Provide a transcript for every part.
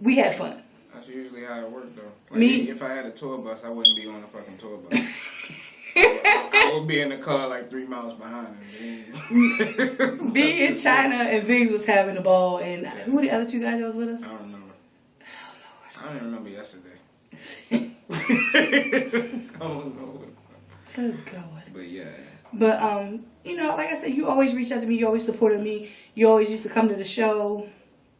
we had fun. That's usually how it worked, though. Like, Me? if I had a tour bus, I wouldn't be on the fucking tour bus. I would be in the car like 3 miles behind him. Me and China and Biggs was having a ball, and who were the other 2 guys that was with us? I don't remember. I don't even remember yesterday. I don't know. Good God. But yeah. But you know, like I said, you always reach out to me. You always supported me. You always used to come to the show.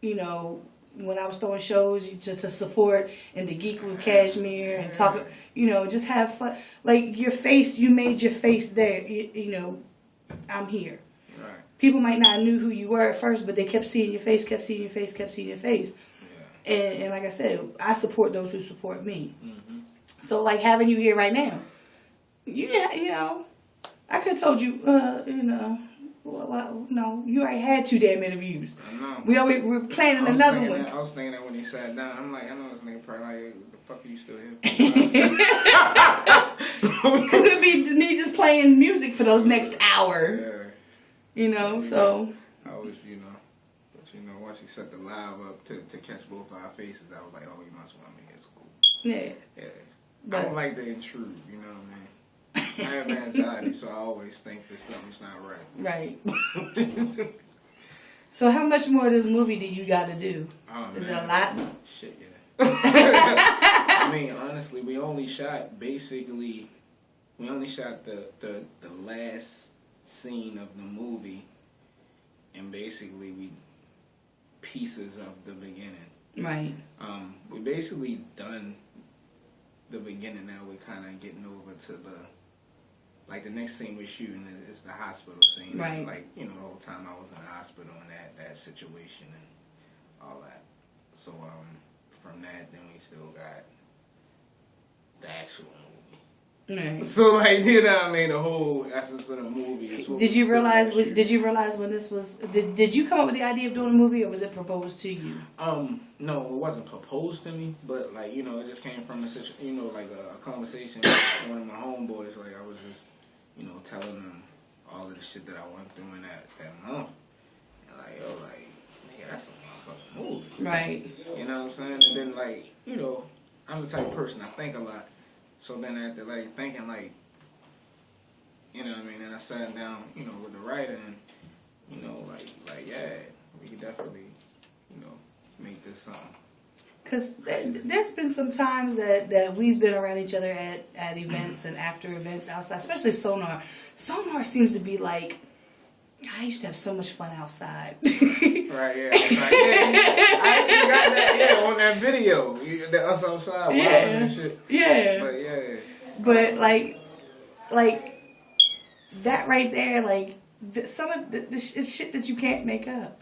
You know, when I was throwing shows, just to support and to geek with Cashmere and talk. You know, just have fun. Like your face, you made your face there. You know, I'm here. Right. People might not knew who you were at first, but they kept seeing your face, kept seeing your face, kept seeing your face. Yeah. And like I said, I support those who support me. Mm-hmm. So like having you here right now, you know, I could have told you, you know, well, no, you already had 2 damn interviews. I know. We're planning another one. I was thinking that when he sat down, I'm like, I know this nigga probably like, the fuck are you still here? Because it would be me just playing music for the next hour. Yeah. You know, so. I always, you know, but you know, once he set the live up to catch both our faces, I was like, oh, you must want me. It's cool. Yeah. Yeah. But I don't like to intrude, you know what I mean? I have anxiety, so I always think that something's not right. Right. So how much more of this movie do you got to do? Oh, Is man. it a lot? Shit, yeah. I mean, honestly, we only shot the last scene of the movie, and basically pieces of the beginning. Right. We basically done the beginning now. We're kind of getting over to the next scene we're shooting is the hospital scene. Right. Like, you know, the whole time I was in the hospital and that situation and all that. So, from that, then we still got the actual movie. Right. So, like, you know what I mean? The whole essence of the movie is what Did you realize when this was, did you come up with the idea of doing a movie, or was it proposed to you? No, it wasn't proposed to me, but, like, you know, it just came from a conversation with one of my homeboys. Like, I was just, you know, telling them all of the shit that I went through in that month. And, like, yo, like, nigga, that's a motherfucking movie. Right. You know what I'm saying? And then, like, you know, I'm the type of person, I think a lot. So then after, like, thinking, like, you know what I mean? And I sat down, you know, with the writer and, you know, like, yeah, we could definitely, you know, make this something. Because there's been some times that we've been around each other at events and after events outside, especially Sonar. Sonar seems to be like, I used to have so much fun outside. Right, yeah. I actually got that, on that video. Us outside, yeah. and shit. Yeah. But, yeah. But, like, that right there, like, some of the shit that you can't make up.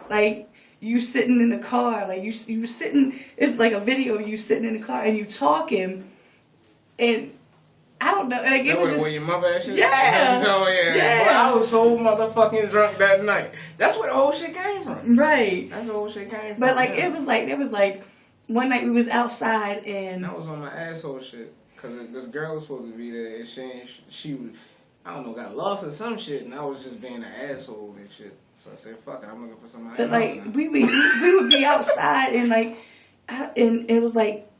Like, you sitting in the car, like, you were sitting, it's like a video of you sitting in the car and you talking, and I don't know, like, it was just... Where your mother and shit? Yeah. Oh, yeah. But I was so motherfucking drunk that night. That's where the whole shit came from. Right. That's where the whole shit came from. But, like, it was like, one night we was outside and... I was on my asshole shit, because this girl was supposed to be there, and she was, I don't know, got lost or some shit, and I was just being an asshole and shit. So I said, fuck it, I'm looking for somebody. But, like, we would be outside and, like, and it was like,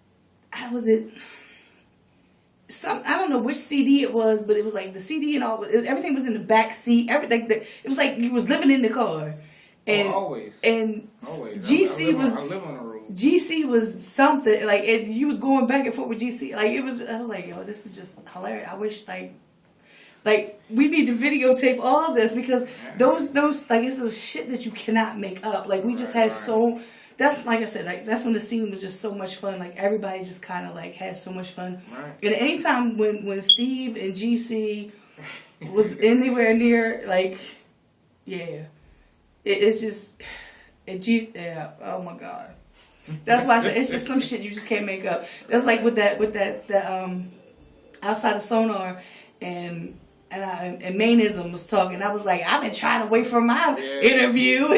how was it? I don't know which CD it was, but it was like the CD and all, everything was in the back seat. Everything, it was like you was living in the car. And, always. And always. GC I live on the road. GC was something, like, you was going back and forth with GC. Like, I was like, yo, this is just hilarious. I wish, like, we need to videotape all this because those like, it's those shit that you cannot make up. Like, we just had so, that's, like I said, like, that's when the scene was just so much fun. Like, everybody just kind of, like, had so much fun. Right. And anytime when Steve and GC was anywhere near, like, yeah, it's just, yeah, oh my God. That's why I said it's just some shit you just can't make up. That's like with that outside of Sonar and Mainism was talking. I was like, I've been trying to wait for my interview.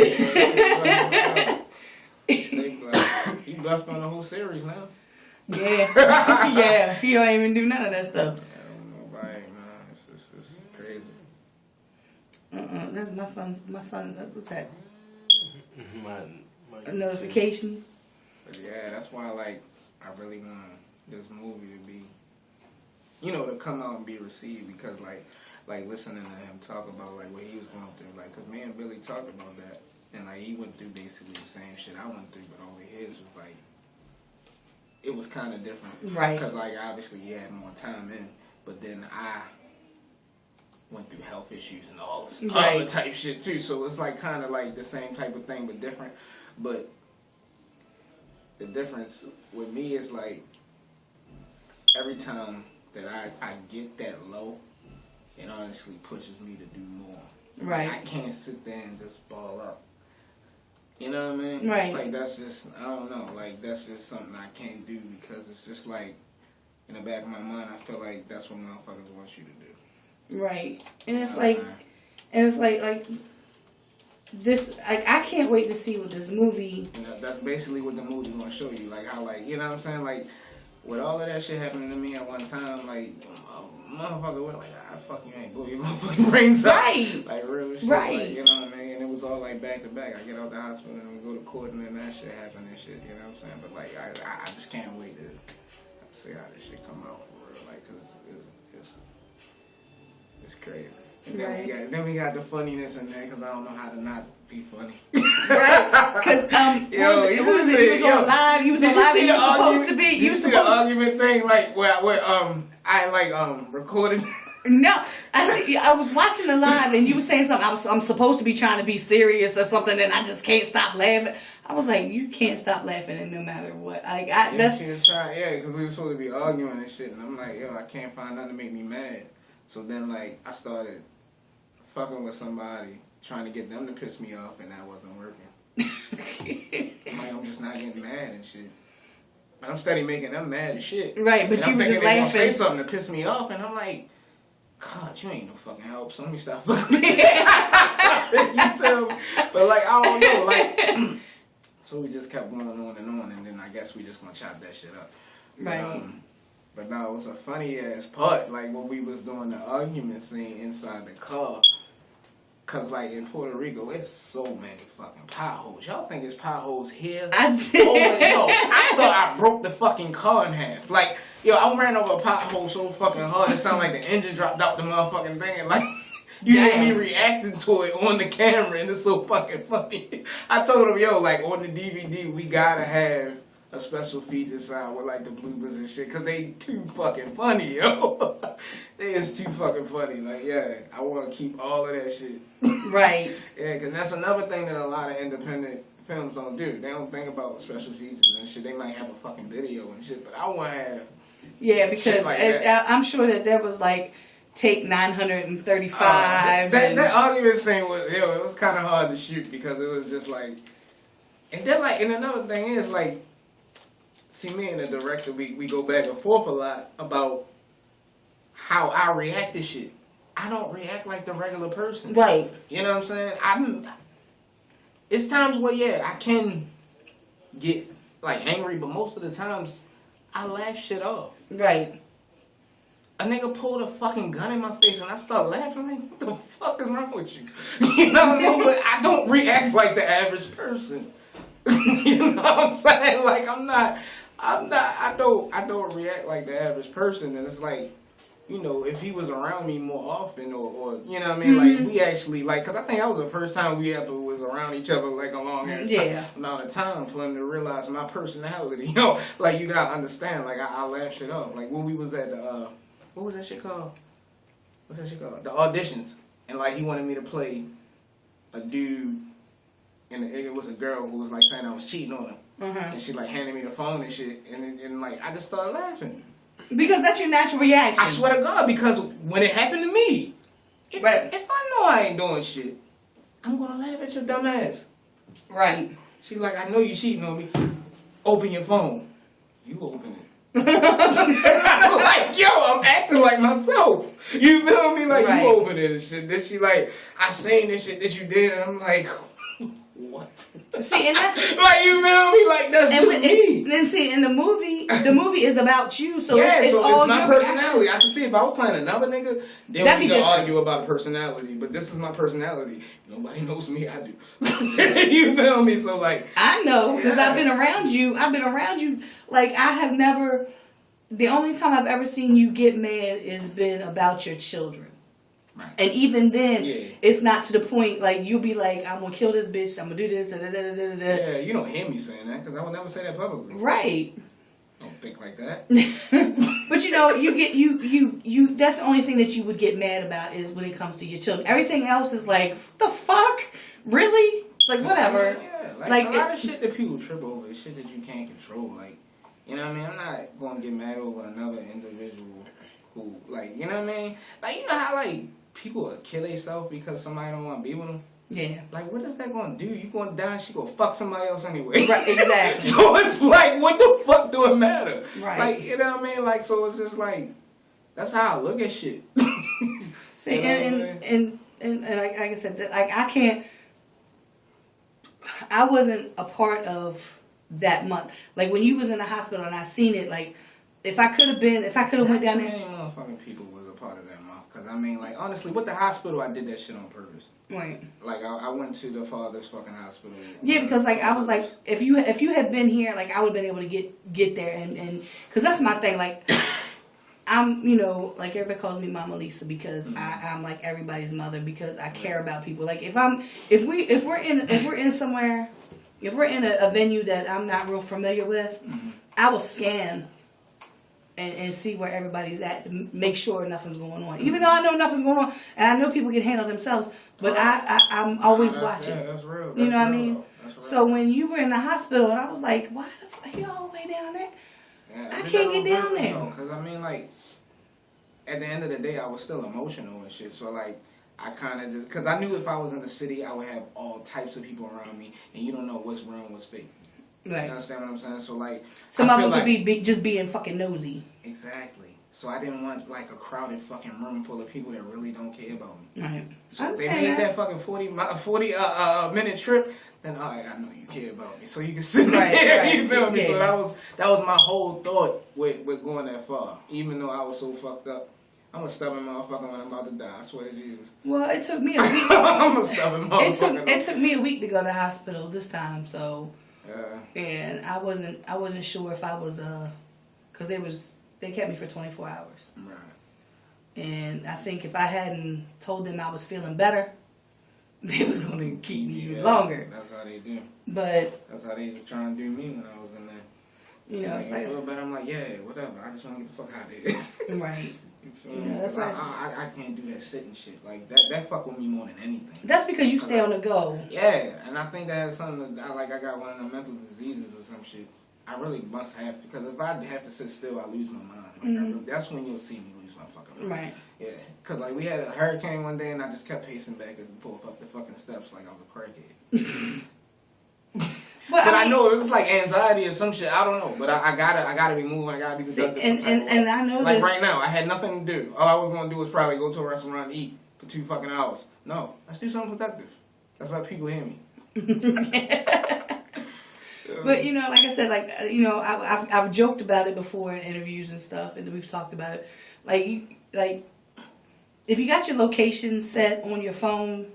He bluffed on the whole series now. Yeah. Yeah. He don't even do none of that stuff. I don't know about it, man. It's crazy. That's my son, what's that? My A notification. But yeah, that's why like I really want this movie to be, you know, to come out and be received because like listening to him talk about like what he was going through, like, cause me and Billy talked about that, and like he went through basically the same shit I went through, but only his was like, it was kind of different, right? Cause like obviously he had more time in, but then I went through health issues and all this other type shit too, so it's like kind of like the same type of thing but different. But the difference with me is like every time that I get that low, it honestly pushes me to do more. Right. I can't sit there and just ball up. You know what I mean? Right. Like that's just, I don't know, like that's just something I can't do because it's just like, in the back of my mind, I feel like that's what motherfuckers want you to do. Right. And it's like this, I can't wait to see what this movie. And that's basically what the movie's gonna show you, like how like, you know what I'm saying? Like, with all of that shit happening to me at one time, like, motherfucker was like, fuck you, ain't blow your motherfucking brains out. Right. Like, real shit. Right. Like, you know what I mean? And it was all, like, back to back. I get out the hospital and we go to court and then that shit happened and shit, you know what I'm saying? But, like, I just can't wait to see how this shit come out for real. Like, cause it's crazy. And then we got the funniness in there because I don't know how to not be funny. Right? Because you was on live. You was on live. And you were supposed to be. You see the argument thing, like where I recorded. No, I was watching the live and you were saying something. I'm supposed to be trying to be serious or something, and I just can't stop laughing. I was like, you can't stop laughing, and no matter what, that's. Because we were supposed to be arguing and shit, and I'm like, yo, I can't find nothing to make me mad. So then, like, I started fucking with somebody, trying to get them to piss me off, and that wasn't working. I'm just not getting mad and shit. But I'm steady making them mad and shit. Right, but and you were just laughing. Say something to piss me off, and I'm like, God, you ain't no fucking help, so let me stop fucking with you. You feel me? But, like, I don't know, like, so we just kept going on, and then I guess we just gonna chop that shit up. Right. But no, it was a funny ass part, like when we was doing the argument scene inside the car. Cause like in Puerto Rico, it's so many fucking potholes. Y'all think it's potholes here? I did. Oh, yo, I thought I broke the fucking car in half. Like, yo, I ran over a pothole so fucking hard it sounded like the engine dropped out the motherfucking thing. And like, you hear me reacting to it on the camera, and it's so fucking funny. I told him, yo, like on the DVD, we gotta have a special feature sound with like the bloopers and shit, cause they too fucking funny, yo. They is too fucking funny. Like, yeah, I want to keep all of that shit. Right. Yeah, cause that's another thing that a lot of independent films don't do. They don't think about special features and shit. They might have a fucking video and shit, but I want to have. Yeah, because like I'm sure that there was like take 935. That argument scene was, yo, it was kind of hard to shoot because it was just like, and then like, and another thing is like. See, me and the director, we go back and forth a lot about how I react to shit. I don't react like the regular person. Right. You know what I'm saying? It's times where, yeah, I can get, like, angry, but most of the times, I laugh shit off. Right. A nigga pulled a fucking gun in my face, and I start laughing, like, what the fuck is wrong with you? You know what I mean? But I don't react like the average person. You know what I'm saying? Like, I don't react like the average person, and it's like, you know, if he was around me more often, or you know what I mean, like we actually like, cause I think that was the first time we ever was around each other like a long amount of time for him to realize my personality. You know, like you gotta understand, like I laugh shit off. Like when we was at the what was that shit called? What's that shit called? The auditions, and like he wanted me to play a dude, and it was a girl who was like saying I was cheating on him. And she like handed me the phone and shit, and like I just started laughing. Because that's your natural reaction. I swear to God, because when it happened to me, if I know I ain't doing shit, I'm gonna laugh at your dumb ass. Right. She like, I know you cheating on me. Open your phone. You open it. I'm like, yo, I'm acting like myself. You feel me? Like you open it and shit. Then she like, I seen this shit that you did, and I'm like. What? See, and that's like, you feel me? Like, that's and just me. then see, in the movie is about you, so yeah, it's so all it's my your personality. reaction. I can see if I was playing another nigga, then That'd we be could different. argue about personality. But this is my personality. Nobody knows me. I do. You feel me? So like, I know because Yeah. I've been around you. Like I have never. The only time I've ever seen you get mad has been about your children. Right. And even then, Yeah. it's not to the point, like, you'll be like, I'm going to kill this bitch, I'm going to do this, da-da-da-da-da-da. Yeah, you don't hear me saying that because I would never say that publicly. Right. Don't think like that. But you know, you that's the only thing that you would get mad about is when it comes to your children. Everything else is like, what the fuck? Really? Like, whatever. Yeah, Like, a lot of shit that people trip over is shit that you can't control. Like, you know what I mean? I'm not going to get mad over another individual who, like, you know what I mean? Like, you know how, like, people will kill themselves because somebody don't want to be with them? Yeah. Like, what is that going to do? You going to die, she going to fuck somebody else anyway. Right, exactly. So it's like, what the fuck do it matter? Right. Like, you know what I mean? Like, so it's just like, that's how I look at shit. See, You know and like I said, like I wasn't a part of that month. Like when you was in the hospital and I seen it, like if I could have went down there. Many motherfucking people was a part of that month. Cause I mean, like honestly, with the hospital, I did that shit on purpose. Right. Like I went to the father's fucking hospital. Yeah, because like I was like, if you had been here, like I would have been able to get there and because that's my thing. Like I'm, you know, like everybody calls me Mama Lisa because I'm like everybody's mother because I care about people. Like if we're in somewhere, if we're in a venue that I'm not real familiar with, I will scan and see where everybody's at to make sure nothing's going on. Even though I know nothing's going on and I know people can handle themselves, but I'm always watching. Yeah, that's real. You know what I mean? That's real. So when you were in the hospital, I was like, why the fuck you all the way down there? Yeah, I can't get down there. Because I mean, like, at the end of the day, I was still emotional and shit. So, like, I kind of just, because I knew if I was in the city, I would have all types of people around me, and you don't know what's real and what's fake. Right. You understand what I'm saying? So, like, Some I of feel them like, could be just being fucking nosy. Exactly. So I didn't want, like, a crowded fucking room full of people that really don't care about me. Right. So if they made that fucking 40 minute trip, then all right, I know you care about me, so you can sit right here. Right. You feel me? Yeah. So that was my whole thought with going that far. Even though I was so fucked up, I'm a stubborn motherfucker when I'm about to die. I swear to Jesus. Well, it took me a week. I'm a stubborn motherfucker. It took me a week to go to the hospital this time, so Yeah. and I wasn't sure if I was because they kept me for 24 hours. Right. And I think if I hadn't told them I was feeling better, they was going to keep me even longer. That's how they do. But That's how they were trying to do me when I was in there. you know, it's I like feel better. I'm like, yeah, whatever. I just want to get the fuck out of here. right. You feel Yeah, me? that's 'Cause right. I can't do that sitting shit. Like that fuck with me more than anything. That's because you stay on the go. Yeah, and I think that has something that I got one of the mental diseases or some shit. I really must have to, because if I have to sit still, I lose my mind. Like that's when you'll see me lose my fucking mind. Right. Yeah, because like we had a hurricane one day and I just kept pacing back and forth up the fucking steps like I was a crackhead. But I know it was like anxiety or some shit. I don't know, but I gotta be moving. I gotta be productive. And I know like this. right now, I had nothing to do. All I was gonna do was probably go to a restaurant and eat for 2 fucking hours. No, let's do something productive. That's why people hear me. But you know, like I said, like you know, I've joked about it before in interviews and stuff, and we've talked about it. Like if you got your location set on your phone,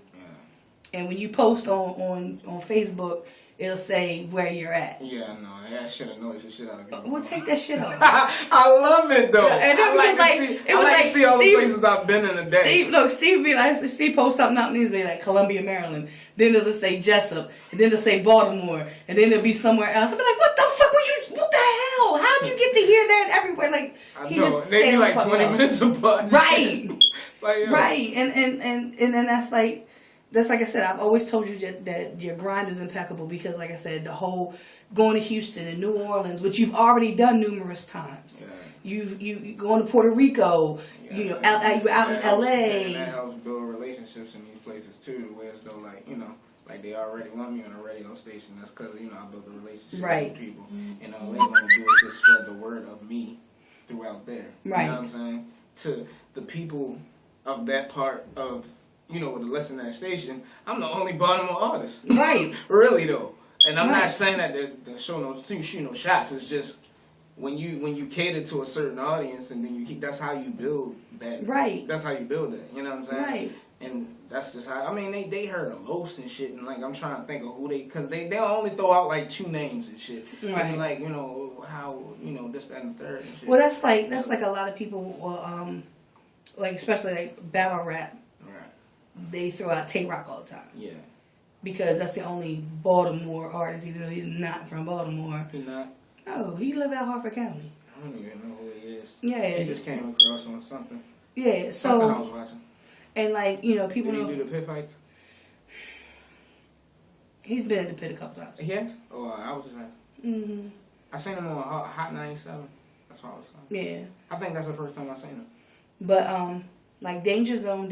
and when you post on Facebook, it'll say where you're at. Yeah, I know. That shit annoys the shit out of me. Well, take that shit off. I love it though. And I like to see all the places I've been in a day. Steve be like, Steve post something out and he's be like Columbia, Maryland. Then it'll say Jessup, and then it'll say Baltimore, and then it'll be somewhere else. I'll be like, what the fuck what the hell? How'd you get to here, there, and everywhere? Like, I he know. just They be like stay 20 minutes apart. Right. Like, yo. Right. And then that's like I said, I've always told you that your grind is impeccable because, like I said, the whole going to Houston and New Orleans, which you've already done numerous times. Yeah. You going to Puerto Rico, yeah, you know, you out in L.A. And that helps build relationships in these places too, where it's though like, you know, like they already want me on a radio station. That's because, you know, I built a relationship with people. And all they're going to do is just spread the word of me throughout there. Right. You know what I'm saying? To the people of that part of you know, with the listen to that station, I'm the only Baltimore artist. Right. Really though. And I'm Right. not saying that the show to shoot no shots. It's just when you cater to a certain audience and then you keep, that's how you build that. Right. That's how you build it. You know what I'm saying? Right. And that's just how. I mean, they heard the most and shit. And like I'm trying to think of who because they'll only throw out like 2 names and shit. Right. And like, you know, how, you know, this, that, and the third and shit. Well, that's like a lot of people will like, especially like battle rap. Right. They throw out Tay Rock all the time. Yeah. Because that's the only Baltimore artist, even though he's not from Baltimore. He not. No, he live out Harford County. I don't even know who he is. Yeah. He just came across on something. Yeah. Something I So was watching. and like, you know, people Did know he do the pit fights? he's been at the pit a couple times. Yes. Oh, I was just. Mhm. I seen him on Hot 97. That's what I was saying. Yeah. I think that's the first time I seen him. But like Danger Zone,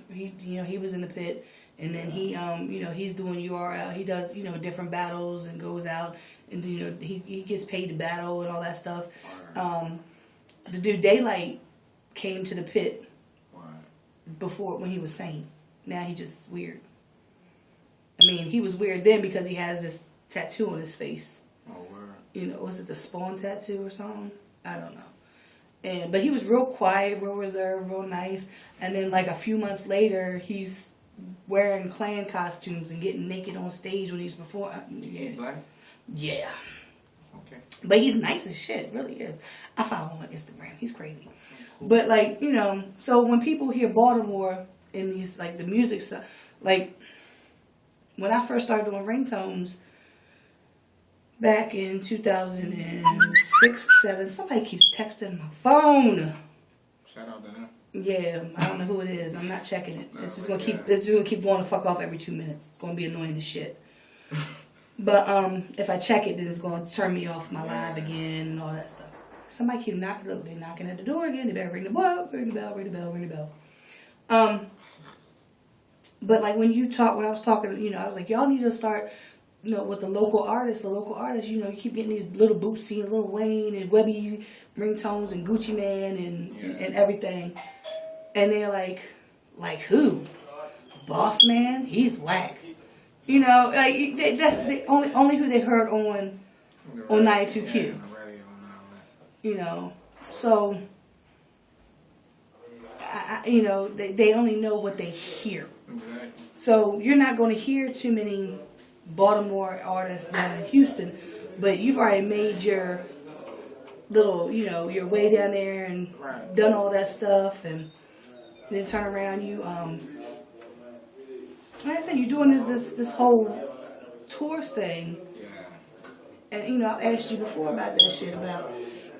he was in the pit, and then he you know, he's doing URL. He does, you know, different battles and goes out and, you know, he gets paid to battle and all that stuff. The dude Daylight came to the pit before when he was sane. Now he just weird. I mean, he was weird then because he has this tattoo on his face. Oh, word. You know, was it the Spawn tattoo or something? I don't know. But he was real quiet, real reserved, real nice. And then like a few months later, he's wearing Klan costumes and getting naked on stage when he's performing. He black? Yeah. Okay. But he's nice as shit, really is. I follow him on Instagram. He's crazy. Cool. But like, you know, so when people hear Baltimore in these, like, the music stuff, like, when I first started doing ringtones back in 2006, 7, somebody keeps texting my phone. Shout out to them. Yeah, I don't know who it is. I'm not checking it. No, It's just but gonna keep going to fuck off every 2 minutes. It's gonna be annoying as shit. But if I check it, then it's gonna turn me off my live again and all that stuff. Somebody keep knocking. Look, they're knocking at the door again. They better ring the bell, ring the bell, ring the bell, ring the bell. But like when I was talking, you know, I was like, y'all need to start, you know, with the local artists. The local artists, you know, you keep getting these little Bootsy and Lil Wayne and Webby ringtones and Gucci Man and everything. And they're like who? Boss Man? He's whack. You know, like that's the only who they heard on 92Q. Yeah, you know, so you know, they only know what they hear. Exactly. So you're not going to hear too many Baltimore artists down in Houston, but you've already made your little, you know, your way down there and done all that stuff, and then turn around, you like I said, you're doing this whole tours thing. Yeah. And you know, I've asked you before about that shit, about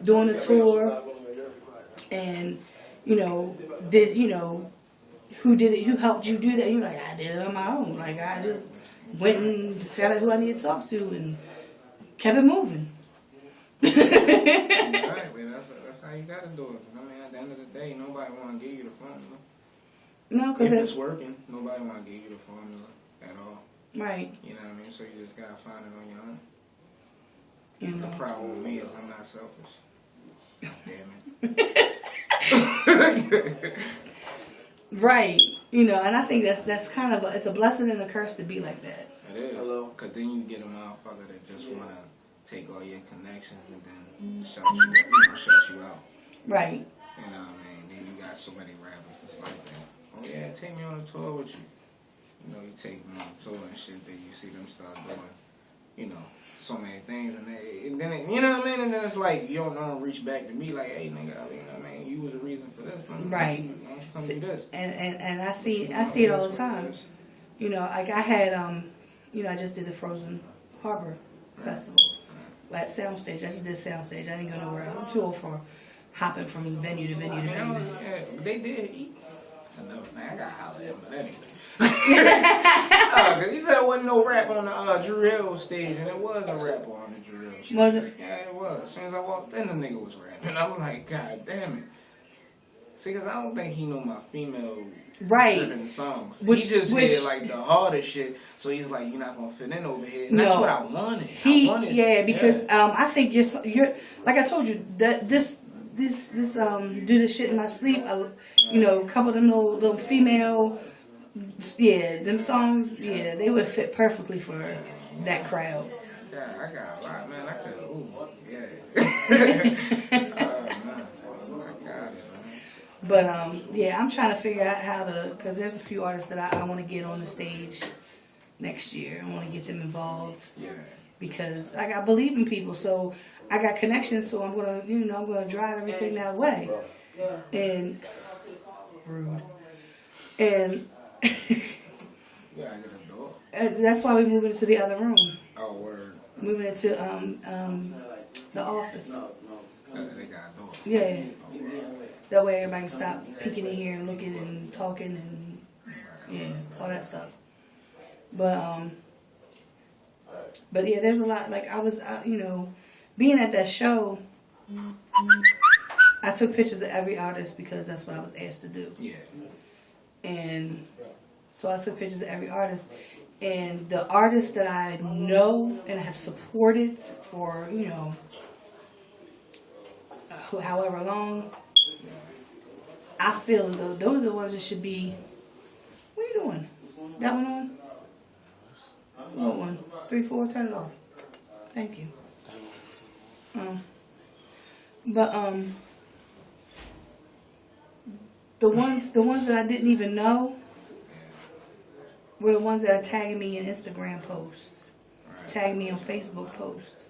doing a tour, and you know, who did it? Who helped you do that? You're like, I did it on my own. Like I just went and found out who I needed to talk to and kept it moving. Exactly. That's how you gotta do it. I mean, at the end of the day, nobody want to give you the formula. No, because if it's working, nobody want to give you the formula at all. Right. You know what I mean? So you just gotta find it on your own. You know. The problem with me is I'm not selfish. Damn it. Right. You know, and I think that's kind of it's a blessing and a curse to be like that. It is. Hello. Cause then you get a motherfucker that just wanna take all your connections and then shut you out. Right. You know what I mean? Then you got so many rappers just like that. Oh yeah, take me on a tour with you. You know, you take them on a tour and shit. Then you see them start doing, you know, so many things, and then you know what I mean. And then it's like you don't know, reach back to me like, hey nigga, you know what I mean? You was the reason for this. Right. Why don't you come do this? And I see it all the time. You know, like I had you know, I just did the Frozen Harbor Festival at Soundstage. I just did Soundstage. I didn't go nowhere else. I'm too old for hopping from venue to venue to venue. Yeah, they did eat. Another thing, I got to holler at him, but anyway. Because he said there wasn't no rap on the Drew Hill stage, and there was a rapper on the Drew Hill stage. Was it? Yeah, it was. As soon as I walked in, the nigga was rapping. I was like, God damn it. See, because I don't think he know my female driven songs. He just did like the harder shit, so he's like, you're not going to fit in over here. And that's what I wanted. Because I think you're like I told you, that this do this shit in my sleep. You know, a couple of them little female Yeah, them songs, yeah, they would fit perfectly for that crowd. Yeah, I got a lot, man. I could, ooh, yeah. Man. I got it, man. But yeah, I'm trying to figure out how to, because there's a few artists that I want to get on the stage next year. I want to get them involved. Yeah. Because I believe in people, so I got connections, so I'm gonna, I'm gonna drive everything that way. And rude. And Yeah, I get a door. that's why we moving into the other room. Oh, word. Moving into the office. They got a door. Yeah. That way everybody can stop peeking in here and looking and talking and yeah, all that stuff. But yeah, there's a lot. Like I was, being at that show, I took pictures of every artist because that's what I was asked to do. Yeah. And so I took pictures of every artist. And the artists that I know and have supported for, however long, I feel as though those are the ones that should be. What are you doing? That one on? What one? 3, 4, turn it off. Thank you. But the ones that I didn't even know were the ones that are tagging me in Instagram posts, tagging me on Facebook posts.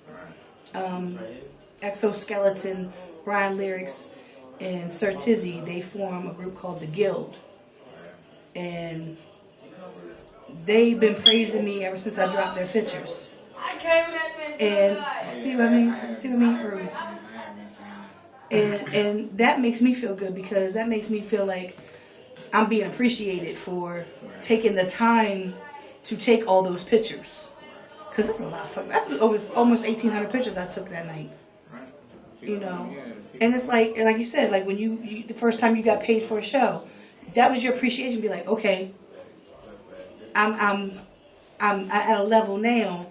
Exoskeleton, Ryan Lyrics, and Sir Tizzy, they form a group called The Guild. And they've been praising me ever since I dropped their pictures. And see what I mean? See what I mean? Ruth? And that makes me feel good because that makes me feel like I'm being appreciated for taking the time to take all those pictures. Because that's a lot of fun. That's almost 1,800 pictures I took that night. And it's like you said, like when you the first time you got paid for a show, that was your appreciation. Be like, okay, I'm at a level now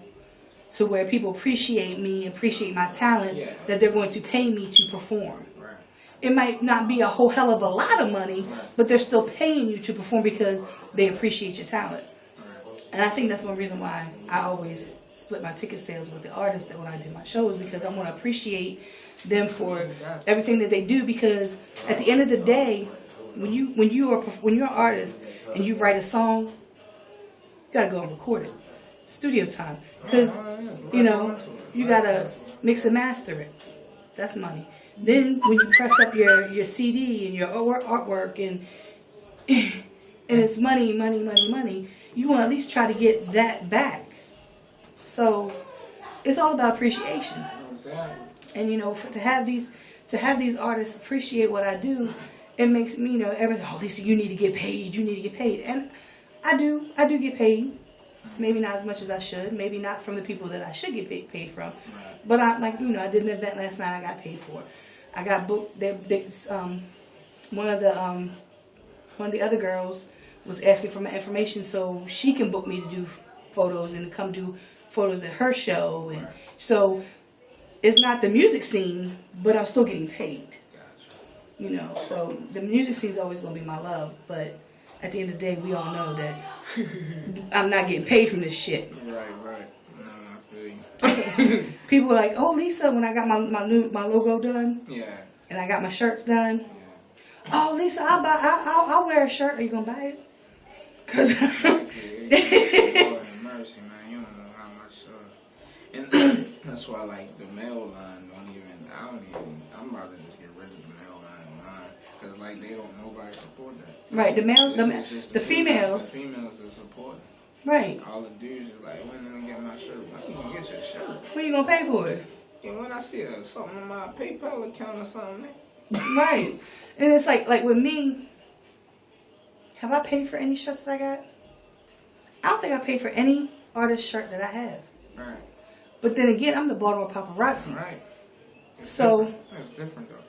to where people appreciate me, appreciate my talent, that they're going to pay me to perform. Right. It might not be a whole hell of a lot of money, but they're still paying you to perform because they appreciate your talent. And I think that's one reason why I always split my ticket sales with the artists that when I did my shows, because I want to appreciate them for everything that they do. Because at the end of the day, when you're an artist and you write a song, you gotta go and record it, studio time, because you gotta mix and master it. That's money. Then when you press up your CD and your artwork and it's money, you want to at least try to get that back. So it's all about appreciation. And to have these artists appreciate what I do, it makes me everything. Oh, Lisa, you need to get paid. You need to get paid, and I do get paid. Maybe not as much as I should. Maybe not from the people that I should get paid from. But I did an event last night. I got paid for. I got booked. One of the other girls was asking for my information so she can book me to do photos and to come do photos at her show. And so it's not the music scene, but I'm still getting paid. So the music scene is always going to be my love, but at the end of the day, we all know that I'm not getting paid from this shit. Right. No, I feel you. People were like, "Oh, Lisa," when I got my logo done, and I got my shirts done. Oh, Lisa, I'll wear a shirt. Are you gonna buy it? Cause Lord have mercy, man. You don't know how much. And that's why, like, the mail line I'm about to just get rid of the mail line, because like nobody support that. Right, the females. The females that support it. Right. All the dudes are like, when am I get my shirt? When you gonna get your shirt? When you gonna pay for it? And when I see something on my PayPal account or something. Right. And it's like with me, have I paid for any shirts that I got? I don't think I paid for any artist shirt that I have. Right. But then again, I'm the Baltimore paparazzi. Right. It's different though.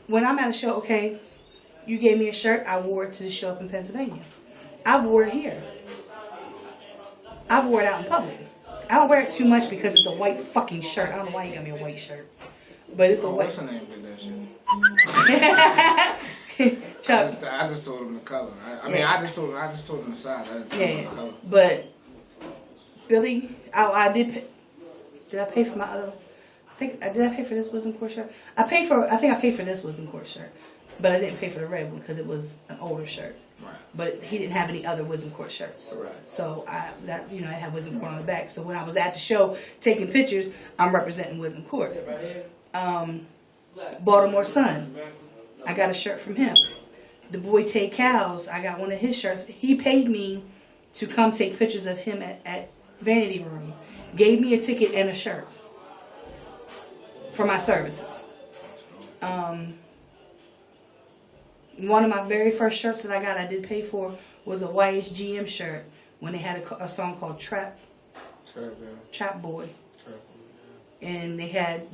When I'm at a show, okay, you gave me a shirt, I wore it to the show up in Pennsylvania. I wore it here. I wore it out in public. I don't wear it too much because it's a white fucking shirt. I don't know why you got me a white shirt. But it's a white. What's the name for that shit? Chuck. I just told him the color. I mean, I just told him the size. I didn't tell him the color. But Billy, I did pay. Did I pay for my other? Did I pay for this wisdom court shirt? I think I paid for this wisdom court shirt, but I didn't pay for the red one because it was an older shirt. Right. But he didn't have any other wisdom court shirts. Right. So I had wisdom court on the back. So when I was at the show taking pictures, I'm representing wisdom court. Baltimore Sun, I got a shirt from him. The boy Tay Cows, I got one of his shirts. He paid me to come take pictures of him at Vanity Room. Gave me a ticket and a shirt for my services. One of my very first shirts that I got, I did pay for, was a YHGM shirt when they had a song called Trap Boy, and they had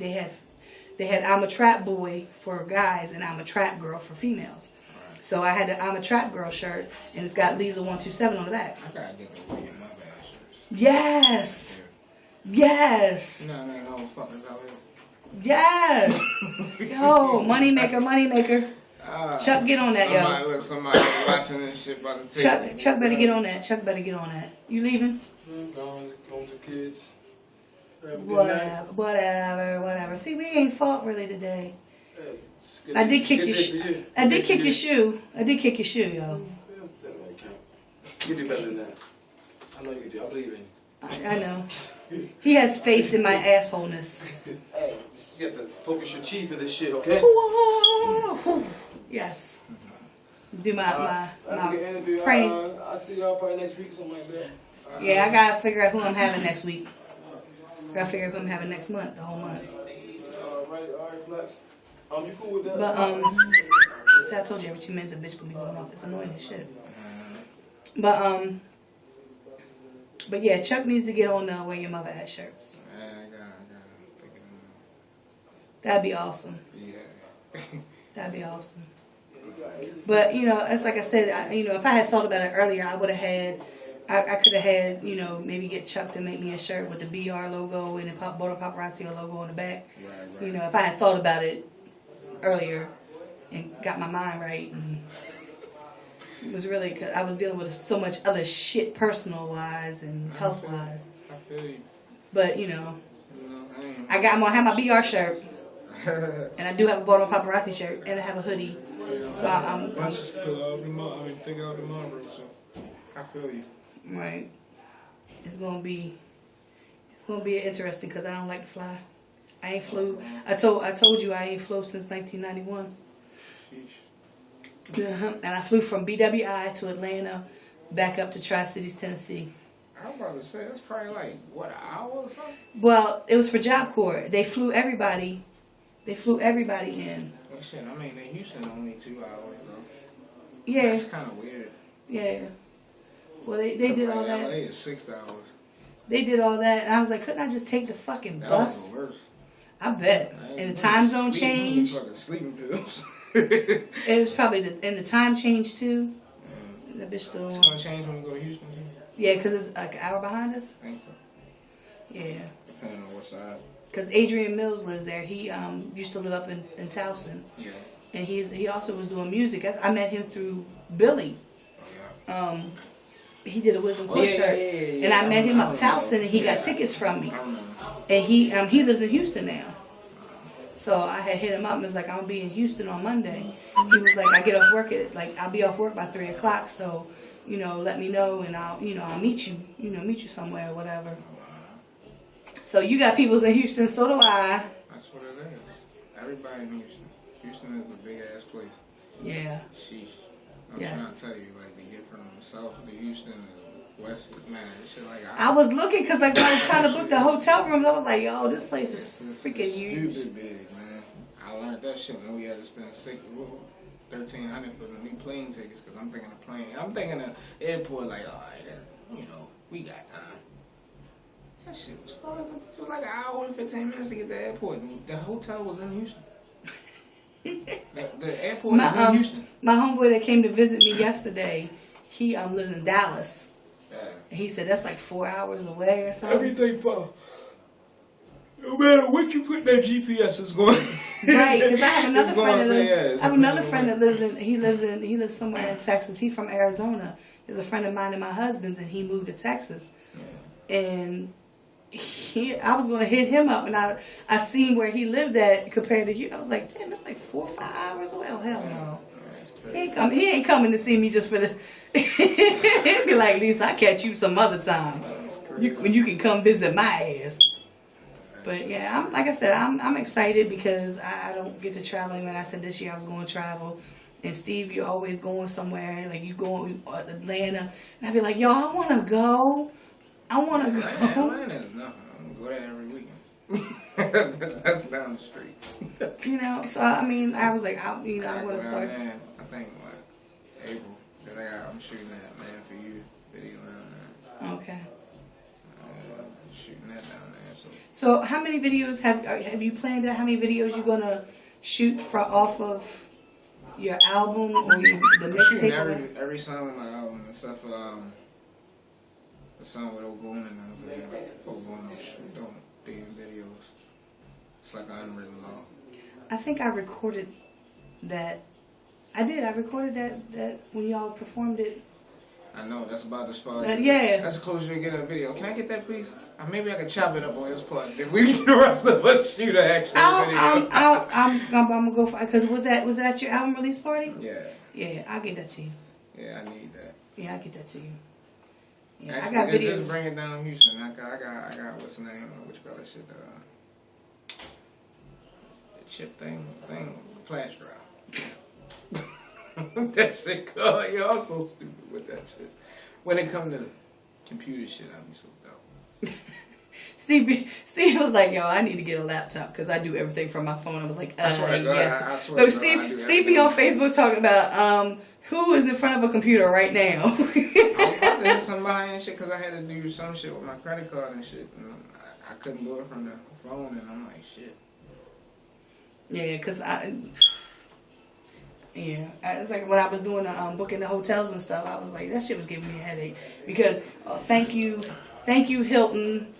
I'm a Trap Boy for guys and I'm a Trap Girl for females. Right. So I had the I'm a Trap Girl shirt, and it's got Lisa 127 on the back. I gotta get the way in my bad shirts. Yes. Yeah. Yes. You know what I mean? No fuckers out here. Yes. Yo, money maker. Chuck, get on that, somebody watching this shit about to take Chuck better get on that. Chuck better get on that. You leaving? Going to kids. Whatever. See, we ain't fought really today. Hey, I did kick your shoe. I did kick your shoe, yo. You do better than that. I know you do. I believe in you. I know. He has faith in my assholeness. Hey, you have to focus your chi for this shit, okay? Yes. Do my praying. I'll see y'all probably next week or something like that. Yeah, I gotta figure out who I'm having next week. Gotta figure out who I'm having next month, the whole month. All right, Flex. You cool with that? But see, I told you every 2 minutes a bitch gonna be going off. It's annoying as shit. But yeah, Chuck needs to get on the Where Your Mother At shirts. I gotta pick it That'd be awesome. up. Yeah. That'd be awesome. But it's like I said. If I had thought about it earlier, I would have had. I could have had, maybe get Chuck to make me a shirt with the BR logo and the Border Paparazzi logo on the back. Right. If I had thought about it earlier and got my mind right, and it was really because I was dealing with so much other shit, personal wise and health wise. I feel you. But I'm gonna have my BR shirt, and I do have a Border Paparazzi shirt, and I have a hoodie. So I'm just think out the number. So I feel you. Right. It's gonna be interesting because I don't like to fly. I ain't flew. I told you I ain't flew since 1991. And I flew from BWI to Atlanta, back up to Tri-Cities, Tennessee. I was about to say that's probably like an hour or something. Well, it was for Job Corps. They flew everybody. in. Well, shit. I mean, in Houston only 2 hours though. Yeah. That's kind of weird. Yeah. Well, they did all that. LA is 6 hours. They did all that, and I was like, couldn't I just take the fucking That bus? was the worst. I bet. And the time zone change. Fucking sleeping pills. It was probably and the time change too. That bitch still. It's gonna change when we go to Houston too. Yeah, because it's like an hour behind us. I think so. Yeah. Depending on what side. Because Adrian Mills lives there. He used to live up in Towson. Yeah. And he also was doing music. I met him through Billy. Oh, yeah. He did a Wisdom Court shirt. Yeah. And I met him up Towson, and he got tickets from me. And he lives in Houston now. So I had hit him up and was like, I'm gonna be in Houston on Monday. He was like, I get off work I'll be off work by 3 o'clock. So, let me know and I'll meet you. Meet you somewhere or whatever. So you got people's in Houston, so do I. That's what it is. Everybody in Houston. Houston is a big ass place. Yeah. Sheesh. I'm trying to tell you, to get from south to Houston and west, man, this shit I was looking because when I was trying to book the hotel rooms, I was like, yo, this place is freaking huge. Stupid big, man. I learned that shit when we had to spend $1,300 for the new plane tickets because I'm thinking of plane. I'm thinking of airport all right, we got time. That shit was far. It was like an hour and 15 minutes to get to the airport. The hotel was in Houston. The airport is in Houston. My homeboy that came to visit me yesterday, he lives in Dallas. Yeah. And he said that's like 4 hours away or something. Everything far. No matter what you put that GPS is going. Right, because I have another friend that lives. I have another friend that lives. lives in. He lives somewhere in Texas. He's from Arizona. He's a friend of mine and my husband's, and he moved to Texas. And I was gonna hit him up, and I seen where he lived at compared to you. I was like, damn, that's like 4 or 5 hours away. Oh hell no. He ain't coming to see me just for the. He'd be like, Lisa, I'll catch you some other time. When you can come visit my ass. But yeah, like I said, I'm excited because I don't get to traveling. When I said this year I was going to travel, and Steve, you're always going somewhere. Like you going to Atlanta, and I'd be like, yo, I want to go. I want to go. Atlanta is nothing. I'm gonna go there every weekend. That's down the street. You know, so I mean, I was like, I'm going to start. I think what April. Cause I'm shooting that Man for You video down there. Okay. Shooting that down there. So how many videos have you planned out? How many videos you gonna shoot off of your album or the shooting mixtape? every song on my album except for the song with Ogun and Ogun don't do videos. It's like an unwritten law. I think I recorded that. I did. I recorded that when y'all performed it. I know, that's about as far yeah. That's close to get a video. Can I get that, please? Maybe I can chop it up on this part. If we get the rest of us shoot an actual video. I'm gonna go for it. Cause was that at your album release party? Yeah. Yeah, I'll get that to you. Yeah, I need that. Yeah, I'll get that to you. Yeah, actually, I got videos. Just bring it down Houston. I got what's the name? What you call that shit? The chip thing, flash drive. That shit called. Yo, I'm so stupid with that shit. When it come to computer shit, I be so dumb. Steve was like, yo, I need to get a laptop because I do everything from my phone. I was like, I swear yes. I swear Look, Steve be on Facebook talking about who is in front of a computer right now. I was about to hit somebody and shit because I had to do some shit with my credit card and shit. And I couldn't do it from the phone, and I'm like, shit. Yeah, because it's like when I was doing the booking the hotels and stuff, I was like, that shit was giving me a headache. Because thank you Hilton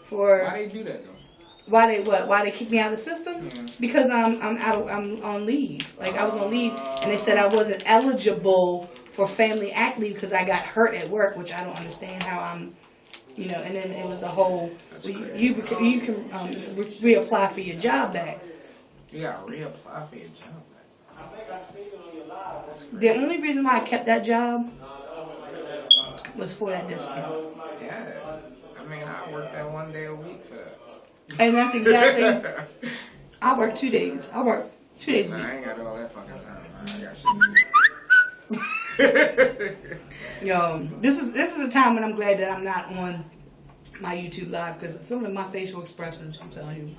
for. Why they do that though? Why they kicked me out of the system? Yeah. Because I'm on leave. Like I was on leave, and they said I wasn't eligible for family act leave because I got hurt at work, which I don't understand how I'm. And then it was the whole you can reapply for your job back. You gotta reapply for your job back. The only reason why I kept that job was for that discount. Yeah, I mean I worked that 1 day a week for that. And that's exactly. I work 2 days. I work 2 days a week. I ain't got all that fucking time. I got shit to do. Yo, this is a time when I'm glad that I'm not on my YouTube live because some of my facial expressions, I'm telling you,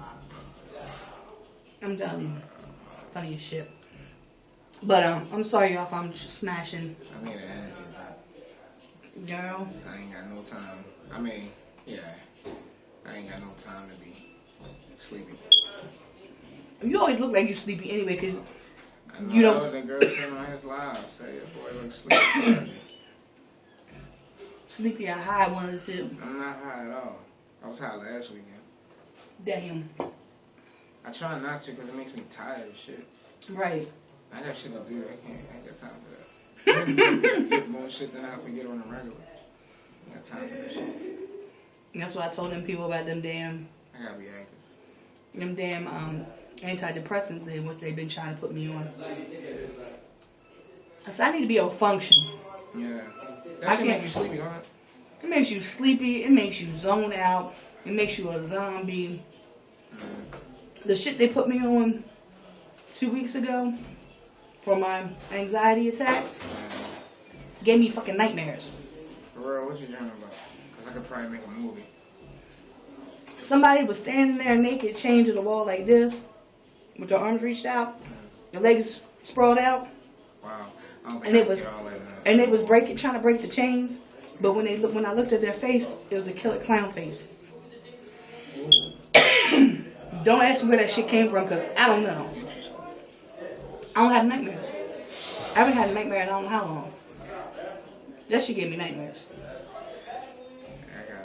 funny as shit. But I'm sorry y'all if I'm smashing. I need an energy. Girl. I ain't got no time. I mean, yeah, I ain't got no time to be sleepy. You always look like you sleepy anyway because you don't. The girl saying on his live say, "Boy, look sleepy." Sleepy or high, one of the two. I'm not high at all. I was high last weekend. Damn. I try not to because it makes me tired of shit. Right. I got shit to do. I ain't got time for that. Get more shit than I forget on the regular. I got time for that shit. That's why I told them people about them damn. I gotta be active. Them damn antidepressants in which they've been trying to put me on. I said I need to be able to function. Yeah. That shit make you sleepy, don't it? It makes you sleepy. It makes you zone out. It makes you a zombie. The shit they put me on 2 weeks ago for my anxiety attacks gave me fucking nightmares. For real, what you dreaming about? Because I could probably make a movie. Somebody was standing there naked, chained to the wall like this, with their arms reached out, their legs sprawled out. Wow. And it was trying to break the chains. But when I looked at their face, it was a killer clown face. Don't ask me where that shit came from, because I don't know. I don't have nightmares. I haven't had a nightmare in I don't know how long. That shit gave me nightmares.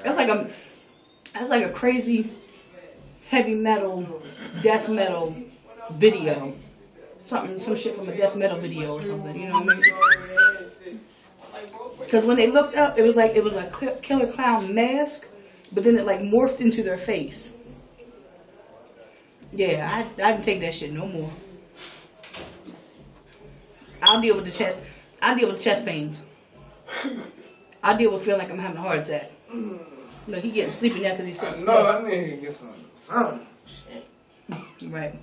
That's like a crazy heavy metal, death metal video. Some shit from a death metal video or something, you know what I mean? Because when they looked up, it was a killer clown mask, but then it like morphed into their face. Yeah, I didn't take that shit no more. I'll deal with the chest. I deal with chest pains. I deal with feeling like I'm having a heart attack. Look, he getting sleepy now because he's sitting No, still. I need to get some shit. Right.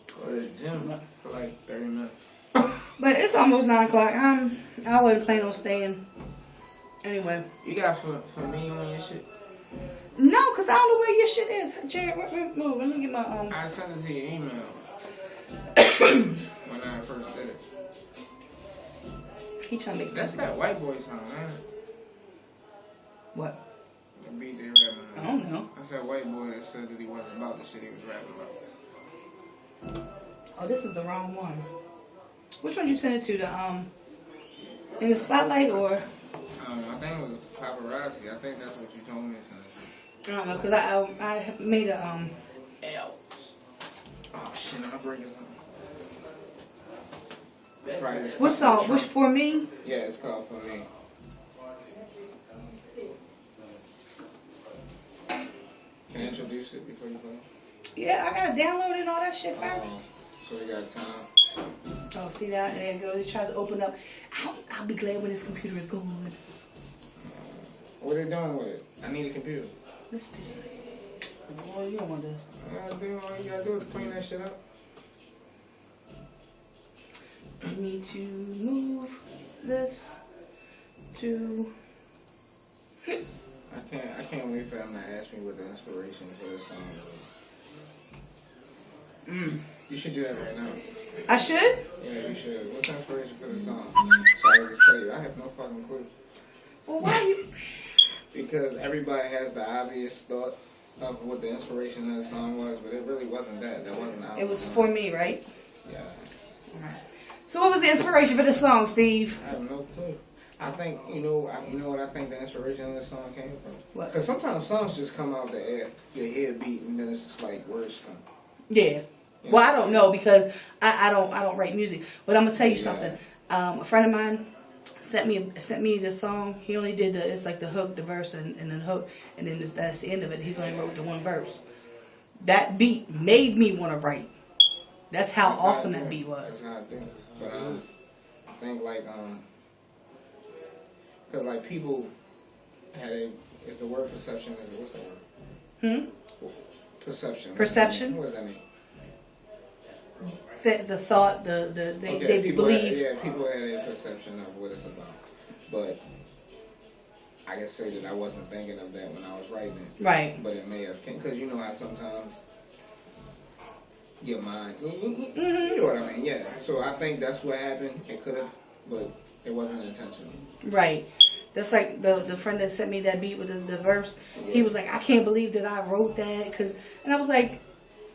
Go to the gym for like 30 minutes. But it's almost 9 o'clock. I wasn't planning on staying. Anyway. You got for me on your shit? No, because I don't know where your shit is. Jared, move. Let me get my I sent it to your email when I first did it. He trying to make That's that white boy song, man. What? The beat they rapping I on. don't know. That's that white boy that said that he wasn't about the shit he was rapping about. Oh, this is the wrong one. Which one did you send it to? The in the spotlight or? I think it was paparazzi. I think that's what you told me to send it to. I don't know, because I made a L. Oh shit, I'm breaking something. Right. What song? Which for me? Yeah, it's called For Me. Can I introduce it before you play? Yeah, I gotta download it and all that shit first. So we got time. Oh, see that? And there it goes. It tries to open up. I'll be glad when this computer is gone. What are they doing with it? I need a computer. This piece of boy, you don't want to. All you gotta do is clean that shit up. I need to move this to. I can't wait for them to ask me what the inspiration for this song was. You should do that right now. I should? Yeah, you should. What's the inspiration for this song? So I can just tell you, I have no fucking clue. Well, why you? Because everybody has the obvious thought of what the inspiration of the song was, but it really wasn't that. That wasn't how It was for me, right? Yeah. Alright. So what was the inspiration for this song, Steve? I have no clue. I think, you know what I think the inspiration of this song came from? What? Because sometimes songs just come out the air, your head beat, and then it's just like words come. Yeah. Well, I don't know because I don't write music. But I'm gonna tell you something. A friend of mine sent me this song. He only did it's like the hook, the verse, and then the hook, and then that's the end of it. He's only wrote the one verse. That beat made me want to write. That's how awesome that beat was. That's how I think. But I think like because like people is the word perception? What's the word? Perception. Perception. What does that mean? The thought, they believe. People had a perception of what it's about. But I can say that I wasn't thinking of that when I was writing it. Right. But it may have, because you know how sometimes your mind, Mm-hmm. you know what I mean? Yeah. So I think that's what happened. It could have, but it wasn't intentional. Right. That's like the friend that sent me that beat with the verse. He was like, I can't believe that I wrote that. And I was like,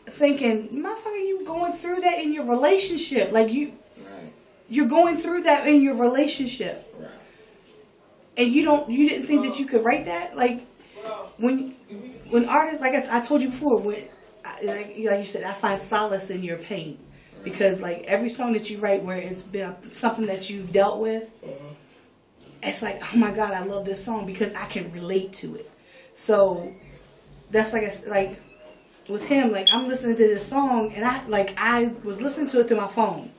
thinking, motherfucker, you going through that in your relationship. Like, you're going through that in your relationship. Right. And you didn't think that you could write that? Like, when artists, like I told you before, like you said, I find solace in your pain. Because, like, every song that you write where it's been something that you've dealt with, it's like, oh my God, I love this song because I can relate to it. So, that's like with him, like, I'm listening to this song, and I was listening to it through my phone,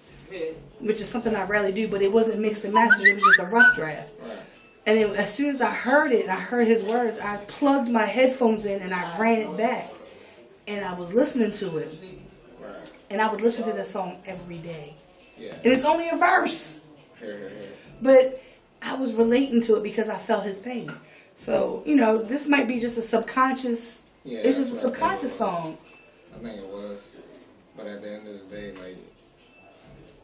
which is something I rarely do, but it wasn't mixed and mastered, it was just a rough draft. Right. And then as soon as I heard it, and I heard his words, I plugged my headphones in, and I ran it back, and I was listening to it. Right. And I would listen to this song every day. Yeah. And it's only a verse. Here. But I was relating to it because I felt his pain. So, this might be just a subconscious, it's just a subconscious song. I think it was. But at the end of the day, like,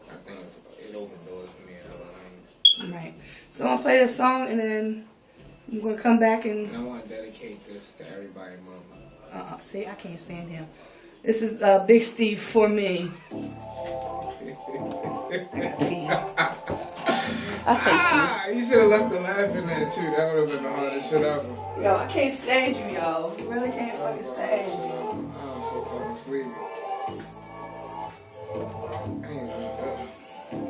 I think it opened doors for me in other things. Right. So I'm going to play this song and then I'm going to come back and... And I want to dedicate this to everybody, mama. See, I can't stand him. This is Big Steve for me. I gotta pee. I take You should have left the laugh in there too. That would have been the hardest shit ever. 2. Yo, I can't stand you, yo. Really can't fucking stand you. I'm so fucking sleepy. I ain't even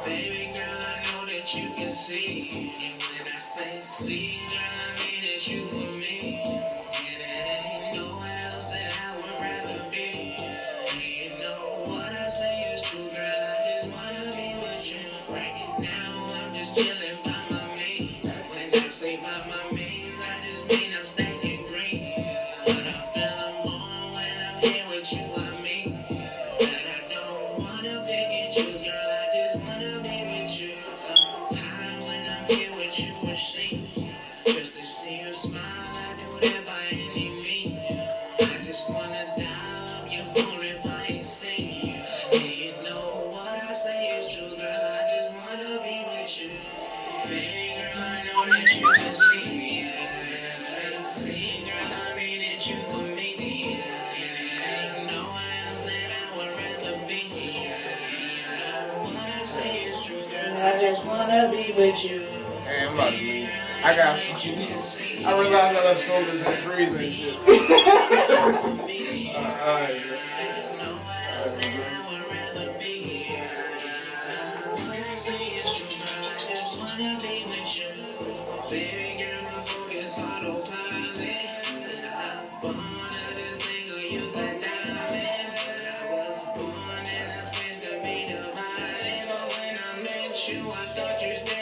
Baby girl, I know that you can see. And when I say see, girl, I mean that you for me. And it ain't nowhere else that I would rather be. And you know what I say is true, girl. I just wanna be with you. Right now, I'm just chilling by my main. When I say by my main, I just mean I'm staying green. But I'm feeling more when I'm here with you, I mean. That I don't wanna pick and choose, girl. I just wanna be with you. I'm high when I'm here with you, or she. Just to see you smile, I do that by any means. I just wanna dial up your phone if I ain't seen you. And you know what I say is true, girl. I just wanna be with you. Baby girl, I know that you can see me. See, girl, I mean that you for me. And it ain't nowhere else that I would rather be. What I say is true, girl. I just wanna be with you. Hey, I'm about to leave. I got fucking. I realized I left sodas in the freezer and shit. Alright, Baby girl, my focus autopilot. I'm born as this nigga, you got diamonds. I was born in a space to be divided, but when I met you, I thought you still